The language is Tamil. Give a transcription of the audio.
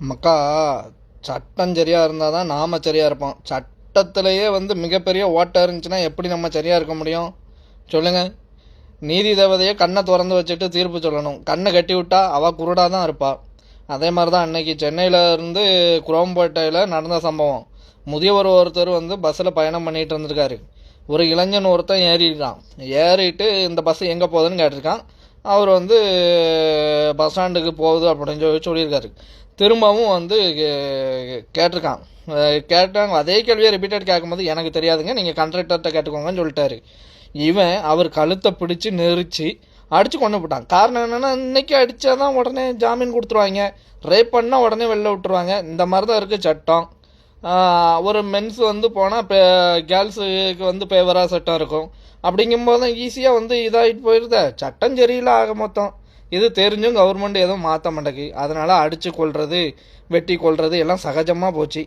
மக்கா, சட்டம் சரியாக இருந்தால் தான் நாம் சரியாக இருப்போம். சட்டத்திலேயே மிகப்பெரிய ஓட்டை இருந்துச்சுன்னா எப்படி நம்ம சரியாக இருக்க முடியும் சொல்லுங்கள்? நீதி தேவதையை கண்ணை திறந்து வச்சுட்டு தீர்ப்பு சொல்லணும். கண்ணை கட்டி விட்டா அவள் குருடாக தான் இருப்பாள். அதே மாதிரி தான் அன்னைக்கு சென்னையில் இருந்து குரோம்பேட்டையில் நடந்த சம்பவம். முதியவர் ஒருத்தர் பஸ்ஸில் பயணம் பண்ணிகிட்டு இருந்திருக்காரு. ஒரு இளைஞன் ஒருத்தன் ஏறிட்டு இந்த பஸ் எங்கே போகுதுன்னு கேட்டிருக்கான். அவர் பஸ் ஸ்டாண்டுக்கு போகுது அப்படின்னு சொல்லியிருக்காரு. திரும்பவும் கேட்டிருக்கான். கேட்டாங்க, அதே கேள்வியை ரிப்பீட்டட் கேட்கும்போது எனக்கு தெரியாதுங்க, நீங்கள் கண்ட்ரக்டர்கிட்ட கேட்டுக்கோங்கன்னு சொல்லிட்டாரு. இவன் அவர் கழுத்தை பிடிச்சி நெரிச்சு அடித்து கொண்டு போட்டான். காரணம் என்னென்னா, இன்றைக்கி அடித்தாதான் உடனே ஜாமீன் கொடுத்துருவாங்க, ரேப் பண்ணால் உடனே வெளில விட்டுருவாங்க. இந்த மாதிரி தான் இருக்குது சட்டம். ஒரு மென்ஸ் போனால் கேர்ள்ஸுக்கு ஃபேவராக சட்டம் இருக்கும். அப்படிங்கும்போது தான் ஈஸியாக இதாகிட்டு போயிடுத. சட்டம் சரியில்லை ஆக மொத்தம். இது தெரிஞ்சும் கவர்மெண்ட் எதுவும் மாற்ற மாட்டேங்குது. அதனால் அடித்து கொள்வது, வெட்டி கொள்வது எல்லாம் சகஜமாக போச்சு.